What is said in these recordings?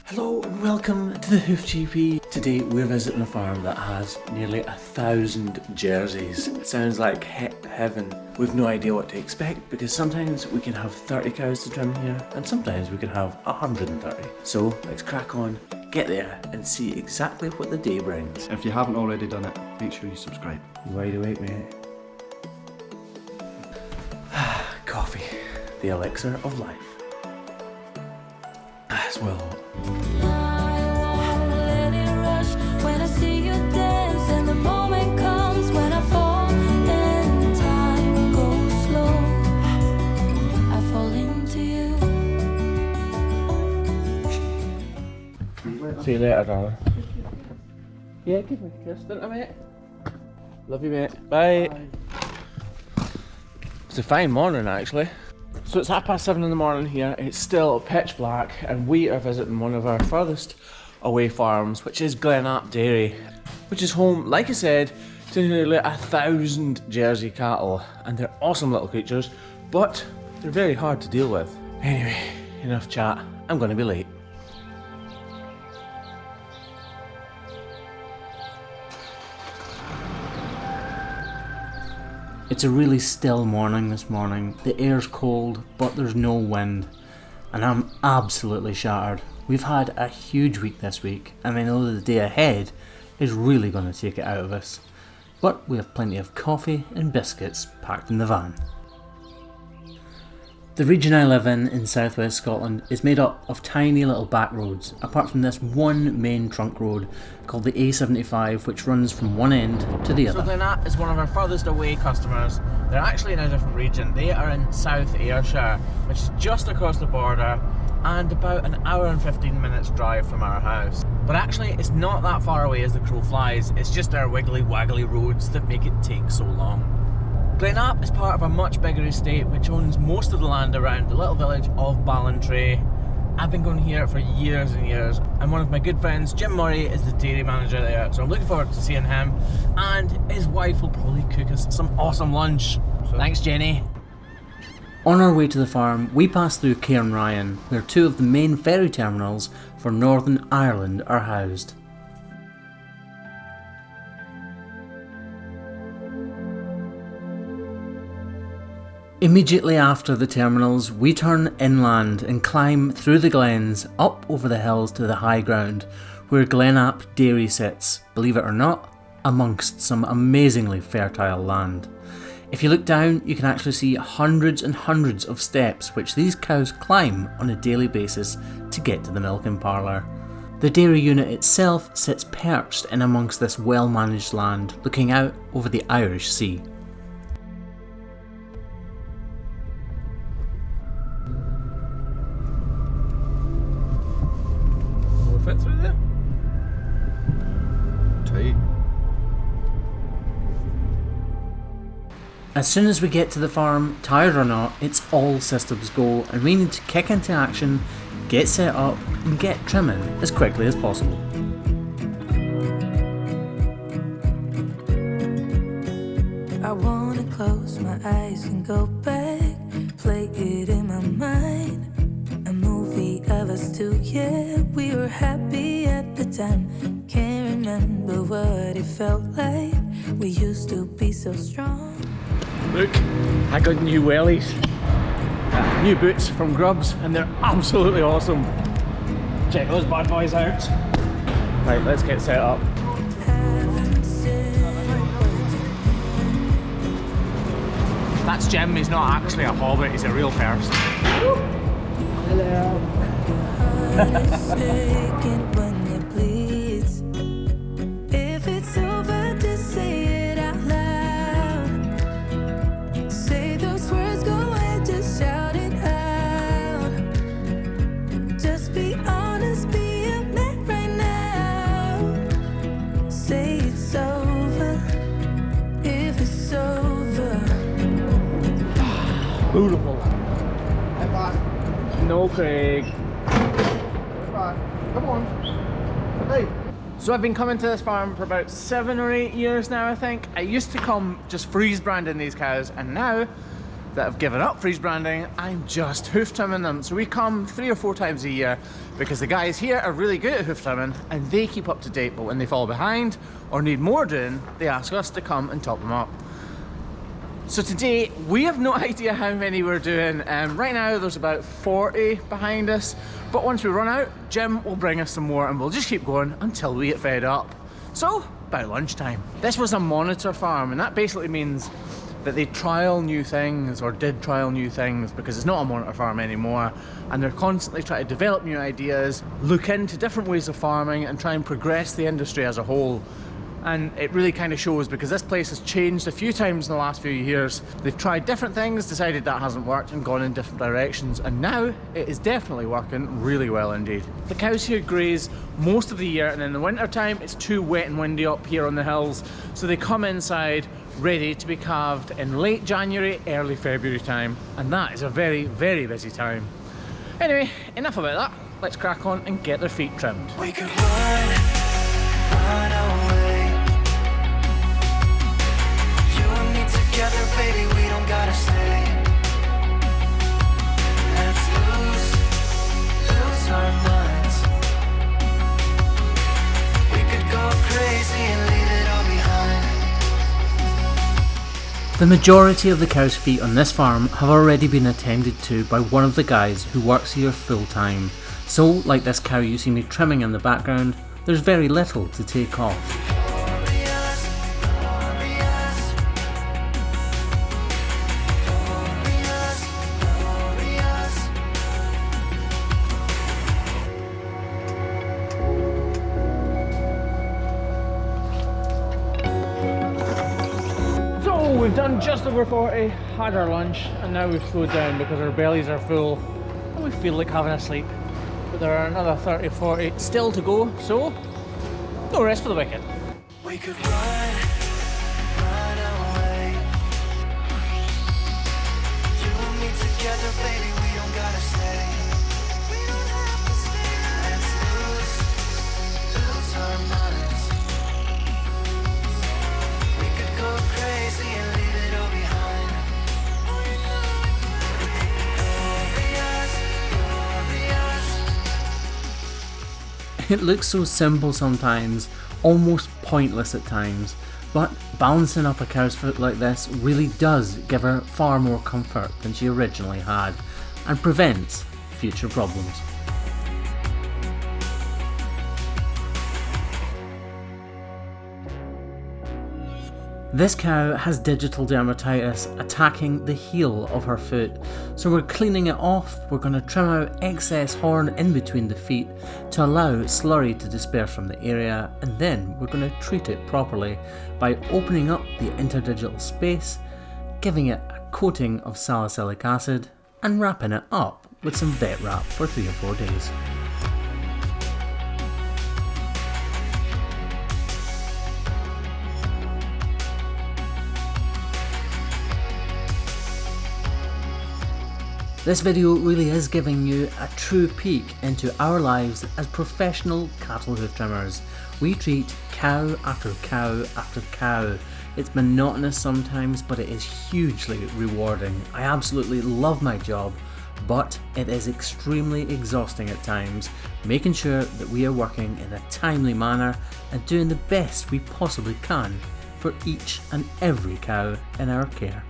Hello and welcome to the Hoof GP. Today we're visiting a farm that has nearly 1,000 jerseys. It sounds like heaven. We've no idea what to expect because sometimes we can have 30 cows to trim here and sometimes we can have 130. So let's crack on, get there and see exactly what the day brings. If you haven't already done it, make sure you subscribe. You wide awake, mate? Coffee, the elixir of life. As well. See you later, darling. Yeah, give me a kiss, don't I, mate? Love you, mate. Bye. It's a fine morning, actually. So it's 7:30 in the morning here. It's still pitch black, and we are visiting one of our furthest away farms, which is Glenap Dairy, which is home, like I said, to nearly 1,000 Jersey cattle, and they're awesome little creatures, but they're very hard to deal with. Anyway, enough chat. I'm going to be late. It's a really still morning this morning. The air's cold, but there's no wind, and I'm absolutely shattered. We've had a huge week this week, and I know that the day ahead is really going to take it out of us. But we have plenty of coffee and biscuits packed in the van. The region I live in southwest Scotland is made up of tiny little back roads, apart from this one main trunk road called the A75, which runs from one end to the other. So Glenap is one of our furthest away customers. They're actually in a different region. They are in South Ayrshire, which is just across the border and about an hour and 15 minutes drive from our house. But actually it's not that far away as the crow flies. It's just our wiggly waggly roads that make it take so long. Glenap is part of a much bigger estate which owns most of the land around the little village of Ballantrae. I've been going here for years and years, and one of my good friends, Jim Murray, is the dairy manager there, so I'm looking forward to seeing him, and his wife will probably cook us some awesome lunch. So thanks, Jenny. On our way to the farm, we pass through Cairnryan, where two of the main ferry terminals for Northern Ireland are housed. Immediately after the terminals, we turn inland and climb through the glens up over the hills to the high ground where Glenap Dairy sits, believe it or not, amongst some amazingly fertile land. If you look down, you can actually see hundreds and hundreds of steps which these cows climb on a daily basis to get to the milking parlour. The dairy unit itself sits perched in amongst this well-managed land, looking out over the Irish Sea. Fit through there? Tight. As soon as we get to the farm, tired or not, it's all systems go and we need to kick into action, get set up and get trimming as quickly as possible. I wanna close my eyes and go back, play it in my mind. A movie of us two, yeah, we were happy at the time. Can't remember what it felt like. We used to be so strong. Look, I got new wellies. New boots from Grubs and they're absolutely awesome. Check those bad boys out. Right, let's get set up. That's Jim, he's not actually a hobbit, he's a real person. Hello. If it's over, just say it out loud. Say those words, go ahead, just shout it out. Just be honest, be a man right now. Say it's over, if it's over. Beautiful. No, Craig. Come on. Hey. So I've been coming to this farm for about 7 or 8 years now, I think. I used to come just freeze branding these cows, and now that have given up freeze branding, I'm just hoof trimming them. So we come 3 or 4 times a year because the guys here are really good at hoof trimming and they keep up to date, but when they fall behind or need more doing, they ask us to come and top them up. So today, we have no idea how many we're doing. Right now, there's about 40 behind us, but once we run out, Jim will bring us some more and we'll just keep going until we get fed up. So, about lunchtime. This was a monitor farm, and that basically means that they trial new things, or did trial new things, because it's not a monitor farm anymore, and they're constantly trying to develop new ideas, look into different ways of farming, and try and progress the industry as a whole. And it really kind of shows, because this place has changed a few times in the last few years. They've tried different things, decided that hasn't worked, and gone in different directions, and now it is definitely working really well indeed. The cows here graze most of the year, and in the winter time it's too wet and windy up here on the hills, so they come inside ready to be calved in late January, early February time, and that is a very, very busy time. Anyway, enough about that. Let's crack on and get their feet trimmed. We could run away. You and me together, baby, we don't gotta stay. Let's lose our minds. We could go crazy and leave it all behind. The majority of the cow's feet on this farm have already been attended to by one of the guys who works here full time. So, like this cow you see me trimming in the background, there's very little to take off. So we've done just over 40, had our lunch, and now we've slowed down because our bellies are full and we feel like having a sleep. But there are another 30 or 40 still to go, so no rest for the wicked. We could run away. You and me together, baby, we don't gotta stay. We don't have to stay. Let's lose our minds. We could go crazy and leave it all behind. Glorious. It looks so simple sometimes, almost pointless at times, but balancing up a cow's foot like this really does give her far more comfort than she originally had, and prevents future problems. This cow has digital dermatitis attacking the heel of her foot, so we're cleaning it off. We're going to trim out excess horn in between the feet to allow slurry to disperse from the area, and then we're going to treat it properly by opening up the interdigital space, giving it a coating of salicylic acid, and wrapping it up with some vet wrap for 3 or 4 days. This video really is giving you a true peek into our lives as professional cattle hoof trimmers. We treat cow after cow after cow. It's monotonous sometimes, but it is hugely rewarding. I absolutely love my job, but it is extremely exhausting at times, making sure that we are working in a timely manner and doing the best we possibly can for each and every cow in our care.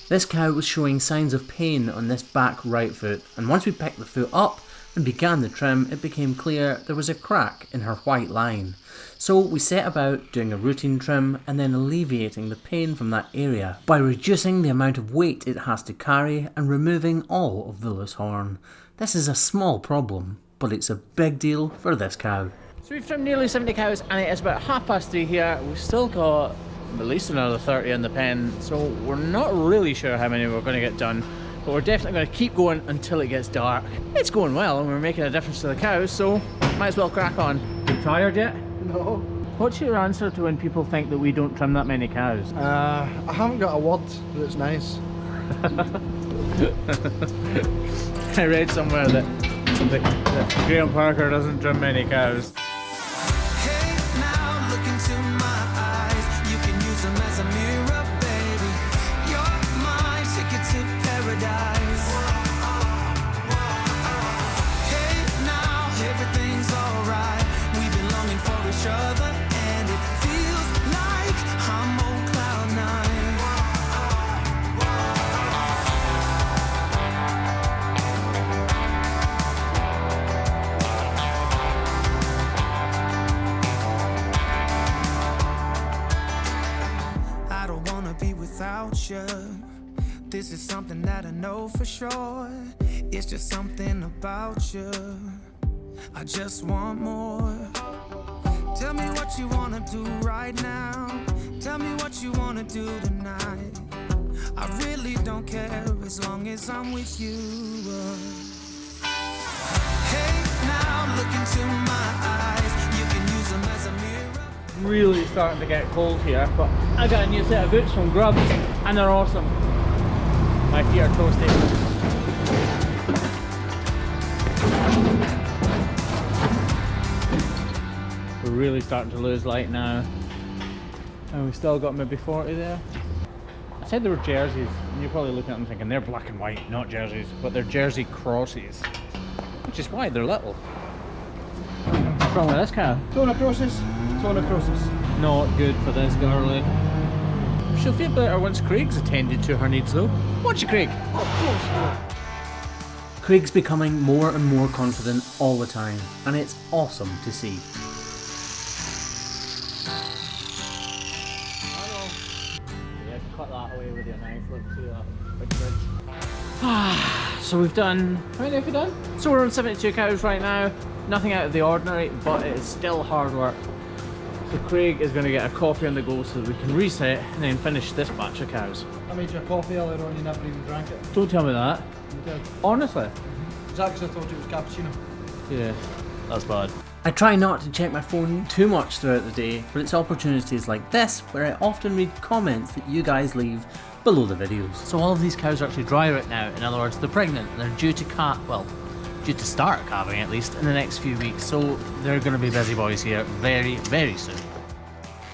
This cow was showing signs of pain on this back right foot, and once we picked the foot up and began the trim, it became clear there was a crack in her white line. So we set about doing a routine trim and then alleviating the pain from that area by reducing the amount of weight it has to carry and removing all of the loose horn. This is a small problem, but it's a big deal for this cow. So we've trimmed nearly 70 cows and it is about 3:30 here. We've still got at least another 30 in the pen, so we're not really sure how many we're going to get done, but we're definitely going to keep going until it gets dark. It's going well and we're making a difference to the cows, so might as well crack on. Are you tired yet? No. What's your answer to when people think that we don't trim that many cows? I haven't got a word that's nice. I read somewhere that Graham Parker doesn't trim many cows. me without you. This is something that I know for sure. It's just something about you. I just want more. Tell me what you wanna do right now. Tell me what you wanna do tonight. I really don't care as long as I'm with you. Hey, now look into my eyes. You can use them as a mirror. Really starting to get cold here, but I got a new set of boots from Grubs and they're awesome. My feet are toasty. We're really starting to lose light now, and we still got maybe 40 there. I said they were jerseys, and you're probably looking at them thinking they're black and white, not jerseys, but they're jersey crosses, which is why they're little. What's wrong with this cow? Tona crosses. Not good for this girlie. She'll feel better once Craig's attended to her needs though. What's your Craig? Craig's becoming more and more confident all the time, and it's awesome to see. Cut that away with your knife, look, see that big bridge. So we've done, how many have we done? So we're on 72 cows right now, nothing out of the ordinary, but it's still hard work. So Craig is going to get a coffee on the go so that we can reset and then finish this batch of cows. I made you a coffee earlier on, you never even drank it. Don't tell me that. You did. Honestly? Exactly, I told you it was cappuccino. Yeah, that's bad. I try not to check my phone too much throughout the day, but it's opportunities like this where I often read comments that you guys leave below the videos. So all of these cows are actually dry right now. In other words, they're pregnant. They're due to due to start calving at least in the next few weeks. So they're going to be busy boys here very, very soon.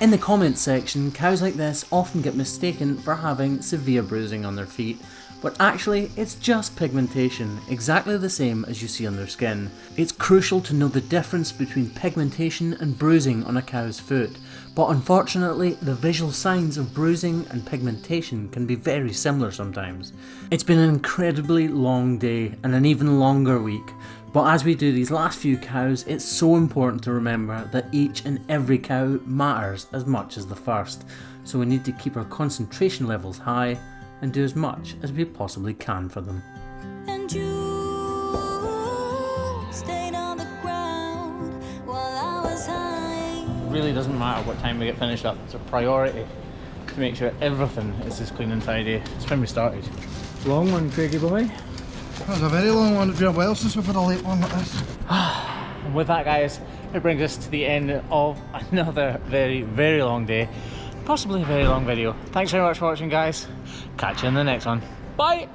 In the comments section, cows like this often get mistaken for having severe bruising on their feet, but actually it's just pigmentation, exactly the same as you see on their skin. It's crucial to know the difference between pigmentation and bruising on a cow's foot, but unfortunately the visual signs of bruising and pigmentation can be very similar sometimes. It's been an incredibly long day and an even longer week, but as we do these last few cows, it's so important to remember that each and every cow matters as much as the first, so we need to keep our concentration levels high and do as much as we possibly can for them. And you stayed on the ground while I was high. It really doesn't matter what time we get finished up. It's a priority to make sure everything is as clean and tidy as when we started. Long one, Craigie boy. That was a very long one. It's been a while since we've had a late one like this. And with that, guys, it brings us to the end of another very, very long day. Possibly a very long video. Thanks very much for watching, guys. Catch you in the next one. Bye!